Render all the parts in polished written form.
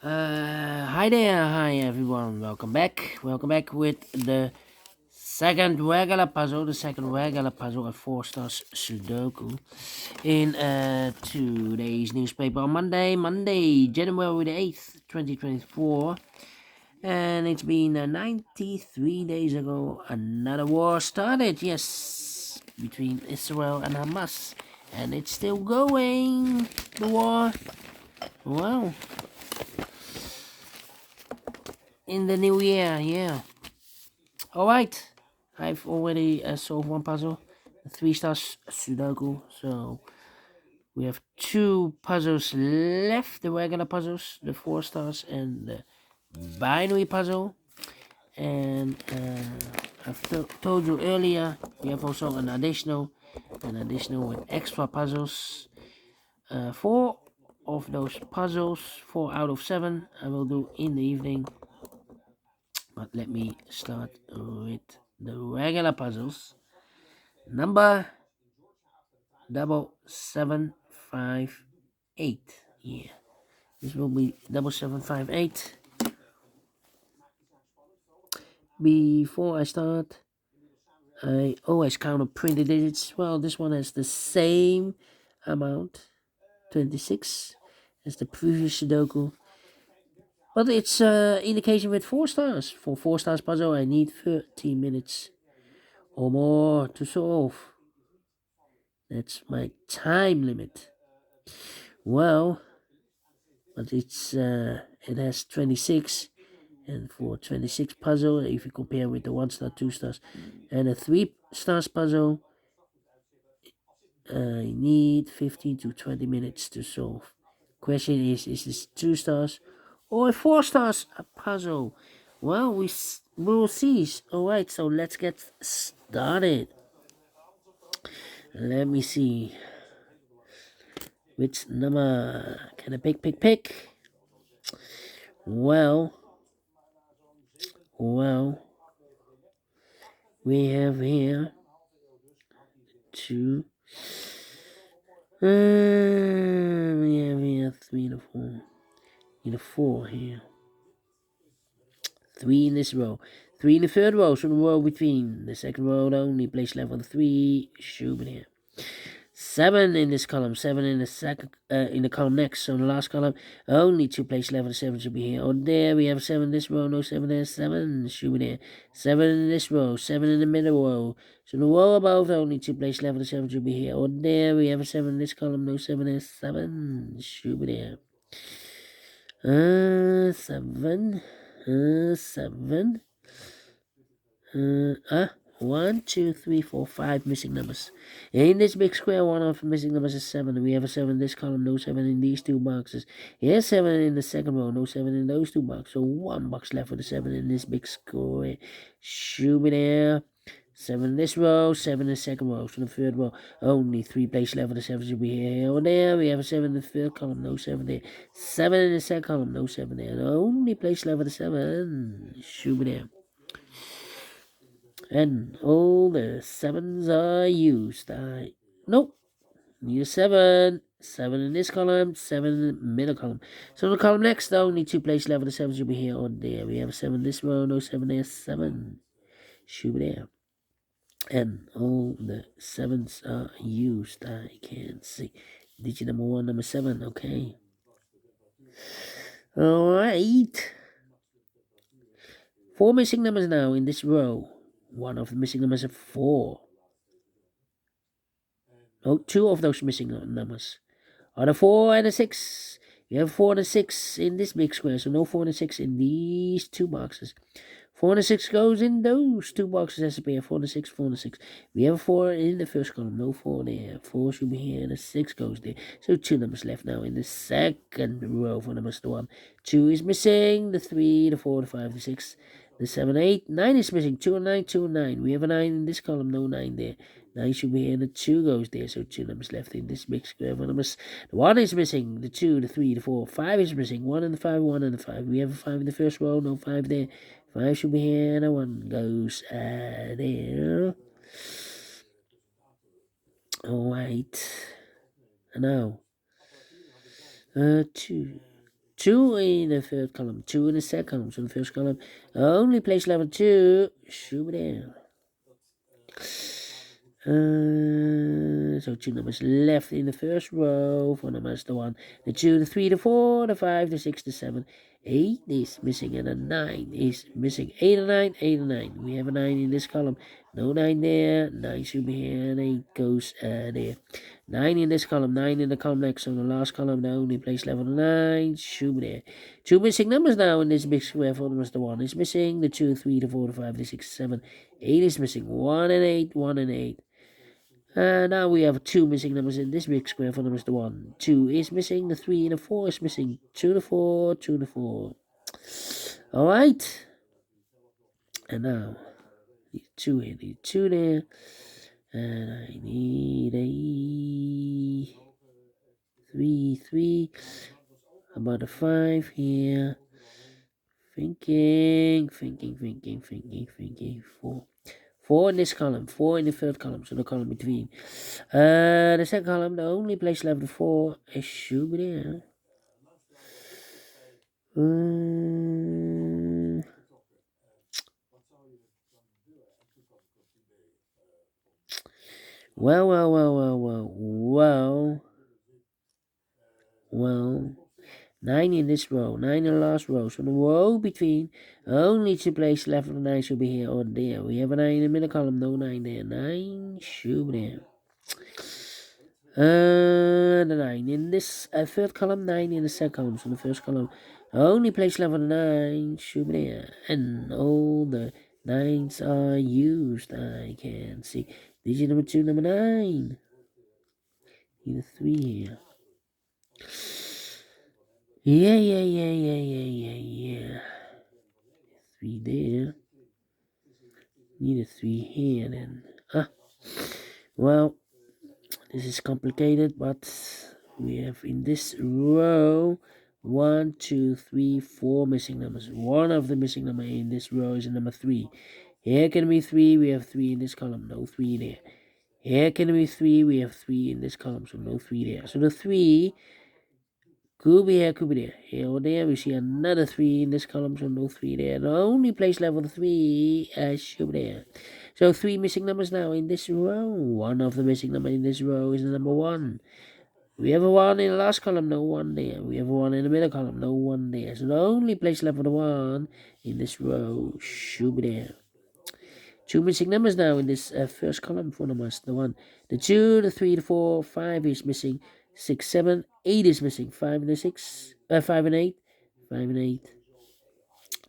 Hi there, hi everyone. Welcome back with the second regular puzzle of Four Stars Sudoku in today's newspaper on Monday, January the 8th, 2024. And it's been 93 days ago, another war started, yes, between Israel and Hamas. And it's still going, the war. Well, in the new year, yeah. Alright, I've already solved one puzzle, the 3 stars Sudoku, so we have two puzzles left, the regular puzzles, the 4 stars and the binary puzzle. And I've told you earlier, we have also an additional with extra puzzles. 4 of those puzzles, 4 out of 7, I will do in the evening. But let me start with the regular puzzles. Number 7758. Yeah, this will be 7758. Before I start, I always count up printed digits. Well, this one has the same amount, 26, as the previous Sudoku. But it's indication with 4 stars. For 4 stars puzzle, I need 30 minutes or more to solve. That's my time limit. Well, but it has 26, and for 26 puzzle, if you compare with the 1 star, 2 stars, and a 3 stars puzzle, I need 15 to 20 minutes to solve. Question is this 2 stars or 4 stars a puzzle? Well, we will see. Alright, so let's get started. Let me see. Which number can I pick? Well, we have here 2. We have here 3 to 4. Need a 4 here. 3 in this row. 3 in the third row, so the row between. The second row only, place level 3. Shoot it here. 7 in this column, 7 in the second, in the column next. So in the last column, only 2 place level 7 should be here. Oh, there we have 7 in this row, no 7 there, 7 should be there. 7 in this row, 7 in the middle row. So the row above, only 2 place level 7 should be here. Oh, there we have a 7 in this column, no 7 there, 7 should be there. 7. 7. 1, 2, 3, 4, 5 missing numbers. In this big square, one of the missing numbers is 7. We have a 7 in this column, no 7 in these 2 boxes. Here's 7 in the second row, no 7 in those 2 boxes. So 1 box left with the 7 in this big square. Should be there. 7 in this row, 7 in the second row. So the third row, only 3 place left with the 7 should be here or there. We have a 7 in the third column, no 7 there. 7 in the second column, no 7 there. The only place left with the 7 should be there. And all the 7s are used. Nope. Need a 7. 7 in this column, 7 in the middle column. So the column next, only 2 place level. The 7 should be here or there. We have a 7 in this row, no 7 there, 7 should be there. And all the 7s are used. I can see. Digit number 1, number 7, okay. Alright. 4 missing numbers now in this row. One of the missing numbers is 4. No, 2 of those missing numbers are the 4 and the 6. You have 4 and a 6 in this big square, so no 4 and a 6 in these 2 boxes. 4 and a 6 goes in those 2 boxes as a pair. 4 and a 6, 4 and a 6. We have a 4 in the first column, no 4 there. 4 should be here, and a 6 goes there. So 2 numbers left now in the second row for numbers 1. 2 is missing, the 3, the 4, the 5, the 6, the 7, 8. 9 is missing, 2 and 9, 2 and 9. We have a 9 in this column, no 9 there. 9 should be here, and the 2 goes there. So 2 numbers left in this big square for numbers. The 1 is missing, the 2, the 3, the 4, 5 is missing. 1 and the 5, 1 and the 5. We have a 5 in the first row, no 5 there. 5 should be here, and a 1 goes there. Alright. And now, 2. 2 in the third column, 2 in the second column. So the first column, only place level 2, shoot there. So 2 numbers left in the first row. 4 numbers, the 1, the 2, the 3, the 4, the 5, the 6, the 7, 8 is missing, and a 9 is missing. 8 and 9, 8 and 9. We have a 9 in this column. No 9 there. 9 should be here, and 8 goes there. 9 in this column, 9 in the column next. So the last column, the only place level 9 should be there. 2 missing numbers now in this big square. 4 numbers, the 1 is missing. The 2, 3, the 4, the 5, the 6, 7, 8 is missing. 1 and 8, 1 and 8. Now we have 2 missing numbers in this big square. 4 numbers, the 1, 2 is missing. The 3 and the 4 is missing. 2 and the 4, 2 and the 4. Alright. And now, need 2 here, need 2 there. And I need a 3. About a 5 here. Thinking. 4 in this column, 4 in the third column, so the column between. The second column, the only place left of 4 is should be there. Well. 9 in this row, 9 in the last row. So the row between, only 2 places left of the 9 should be here or there. We have a 9 in the middle column, no 9 there. 9 should be there. The 9 in this third column, 9 in the second column. So the first column, only place level 9 should be there. And all the 9s are used. I can see. Digit number 2, number 9. Need a 3 here. Yeah. 3 there. Need a 3 here then. Well, this is complicated, but we have in this row 1, 2, 3, 4 missing numbers. One of the missing number in this row is number 3. Here can be 3, we have 3 in this column, no 3 there. Here can be 3, we have 3 in this column, so no 3 there. So the 3 could be here, could be there. Here or there, we see another 3 in this column, so no 3 there. The only place level 3 should be there. So 3 missing numbers now in this row. One of the missing numbers in this row is the number 1. We have a 1 in the last column, no 1 there. We have a 1 in the middle column, no 1 there. So the only place left for the 1 in this row should be there. 2 missing numbers now in this first column. 4 numbers, the 1, the 2, the 3, the 4, 5 is missing. 6, 7, 8 is missing. 5 and 6, 5 and 8, 5 and 8.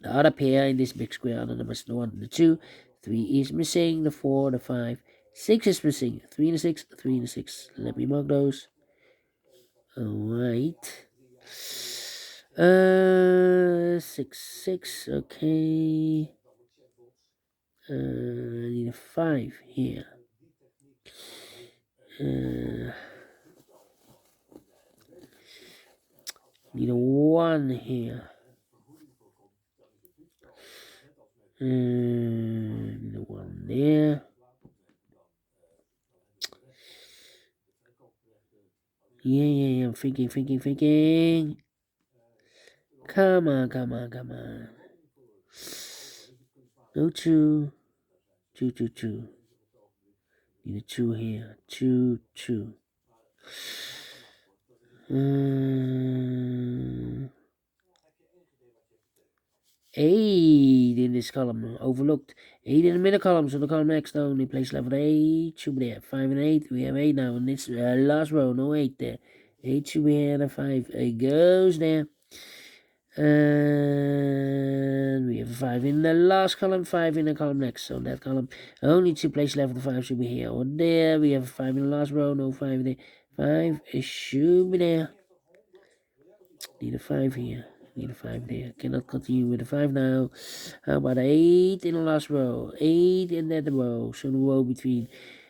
The other pair in this big square are the numbers, the 1, the 2, 3 is missing. The 4, the 5, 6 is missing. 3 and a 6, 3 and a 6. Let me mark those. Alright. 6, okay. I need a 5 here. Need a 1 here. Need a 1 there. Yeah. I'm thinking. Come on. No 2. 2. Need a 2 here. 2. 8 in this column, overlooked. 8 in the middle column, so the column next only place level 8 should be there. 5 and 8, we have 8 now in this last row, no 8 there. 8 should be here, and 5 goes there. And we have 5 in the last column, 5 in the column next. So that column, only 2 places left, the 5 should be here or there. We have 5 in the last row, no 5 there. 5 should be there. Need a 5 here. Need a 5 there. Cannot continue with the 5 now. How about 8 in the last row? 8 in that row. So the row between.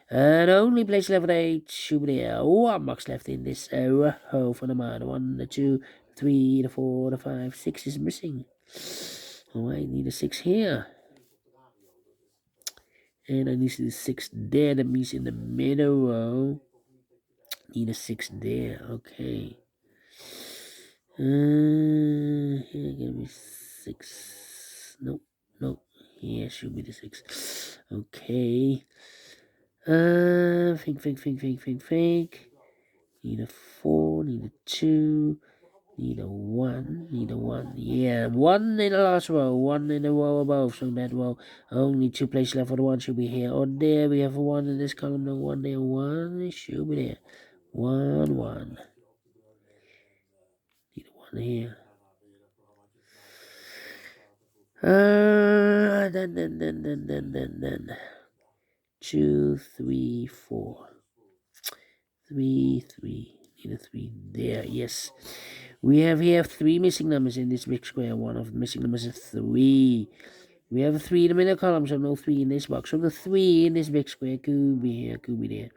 And only place level 8 should be there. 1 box left in this row for the man. 1, the 2, 3, the 4, the 5, 6 is missing. Oh, I need a 6 here. And I need a 6 there. That means in the middle row. Need a 6 there. Okay. Here gonna be 6. Nope, nope. Here should be the 6. Okay. Think. Need a 4, need a 2, need a 1, need a 1. Yeah, 1 in the last row, 1 in the row above. So that row, only 2 places left for the 1 should be here or there. We have a 1 in this column, no 1 there, 1 should be there. 1, 1. Need a 1 here. Then. 2, 3, 4. 3, 3. Need a 3 there, yes. We have here 3 missing numbers in this big square. One of the missing numbers is 3. We have a 3 in the middle column, so no 3 in this box. So the 3 in this big square could be here, could be there.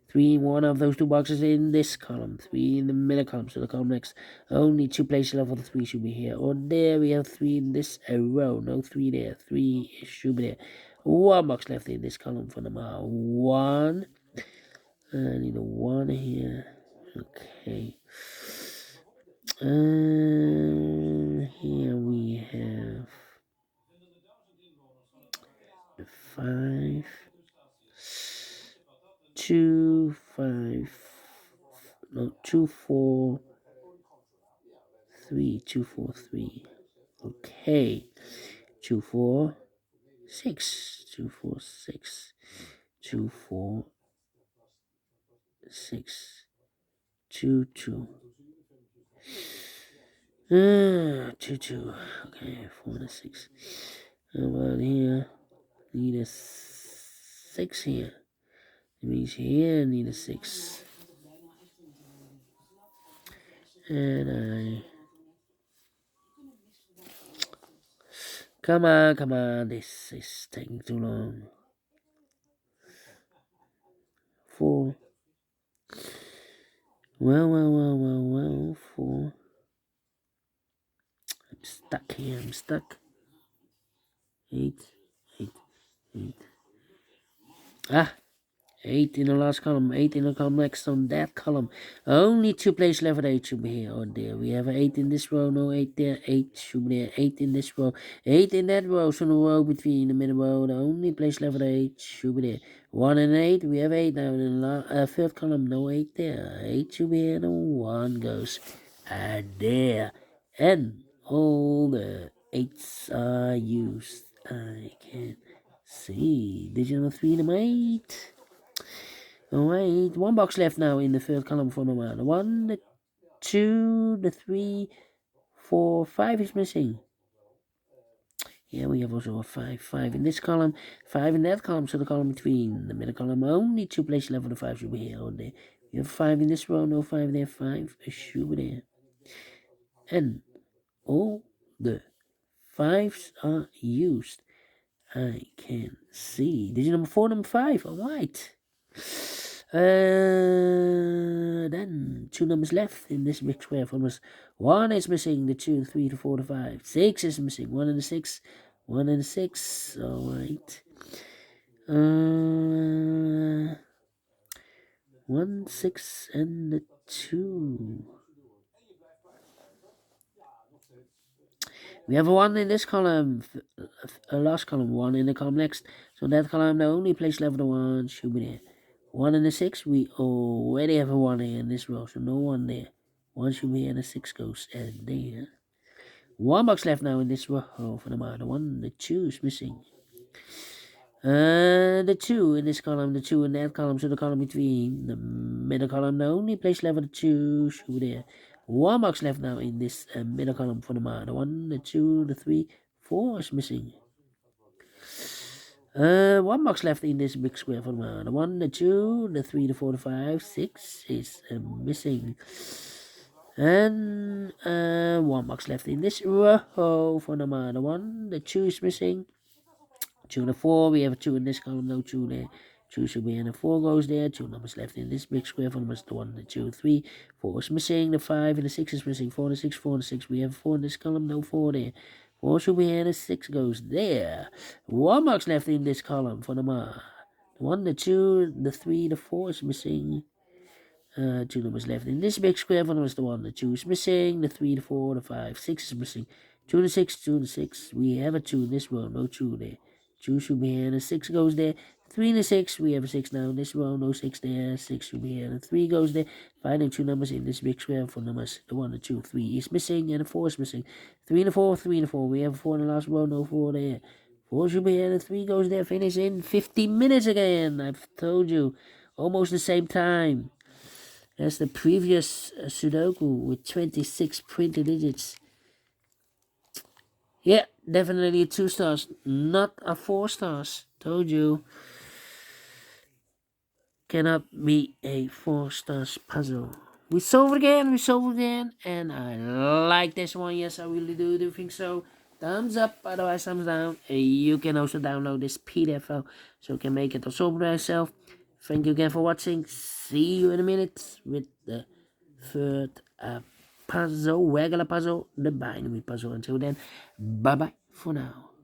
3 in one of those 2 boxes in this column. 3 in the middle column, so the column next. Only 2 places left for the 3 should be here. Or there we have 3 in this row. No 3 there. 3 should be there. 1 box left in this column for number 1. I need a 1 here. Okay. Here we have the 5, 2, 5, no, 2, 4, 3, 2, 4, 3. Okay. 2, 4, 6, 2, 4, 6, 2, 4, 6, 2, 2. 2, 2. Okay, 4 and a 6. How about here? Need a 6 here. It means here I need a 6. And come on, this is taking too long. 4. Well, 4. I'm stuck here, 8. 8 in the last column, 8 in the column next on that column. Only 2 places left at 8 should be here or there. We have 8 in this row, no 8 there, 8 should be there, 8 in this row, 8 in that row, so the row between the middle row, the only place left at 8 should be there. 1 and 8, we have 8 now in the third column, no 8 there, 8 should be here, no 1 goes there. And all the 8s are used. I can see. Digit number 3 number 8. Alright, 1 box left now in the third column for number 1, the 2, the 3, 4, 5 is missing. Yeah, we have also a 5. 5 in this column, 5 in that column, so the column between the middle column, only 2 places left for the 5 should be here or there. We have 5 in this row, no 5 there, 5 should be there. And all the 5s are used. I can see. Digit number 4, number 5, alright. Then 2 numbers left in this big square from us. 1 is missing, the 2, 3, the 4, the 5. 6 is missing, 1 and the 6. 1 and the 6. Alright. 1, 6, and the 2. We have a 1 in this column, last column, 1 in the column next. So that column, the only place left for the 1 should be there. 1 and the 6, we already have a 1 here in this row, so no 1 there. 1 should be here, and the 6 goes there. 1 box left now in this row for the 1, the 2 is missing. The 2 in this column, the 2 in that column, so the column between the middle column, the only place left for the 2 should be there. 1 box left now in this middle column for the 1, the 2, the 3, 4 is missing. 1 box left in this big square for the 1, the 2, the 3, the 4, the 5, 6 is missing. And 1 box left in this row for the 1, the 2 is missing. 2 and the 4, we have a 2 in this column, no 2 there. 2 should be in, the 4 goes there. 2 numbers left in this big square for the 1, the 2, 3, 4 is missing. The 5 and the 6 is missing. 4 and the 6, 4 and the 6. We have 4 in this column, no 4 there. 4 should be here, and the 6 goes there. 1 box left in this column for the 1, the 2, the 3, the 4 is missing. Two numbers left in this big square. One was the 1, the 2 is missing, the 3, the 4, the 5, 6 is missing. 2 and the 6, 2 and the 6. We have a 2 in this row, no 2 there. 2 should be here, and the 6 goes there. 3 and the 6, we have a 6 now in this row, no 6 there. 6 should be here, and the 3 goes there. Finding 2 numbers in this big square for numbers, the 1, the 2, 3 is missing, and the 4 is missing. 3 and the 4, 3 and the 4. We have a 4 in the last row, no 4 there. 4 should be here, and the 3 goes there. Finish in 50 minutes again. I've told you, almost the same time as the previous Sudoku with 26 printed digits. Yeah, definitely 2 stars, not a 4 stars. Told you. Cannot be a 4 stars puzzle. We solve it again, and I like this one. Yes, I really do think so. Thumbs up, otherwise thumbs down. You can also download this PDF file so you can make it or solve it yourself. Thank you again for watching. See you in a minute with the third puzzle, regular puzzle, the binary puzzle. Until then, bye bye for now.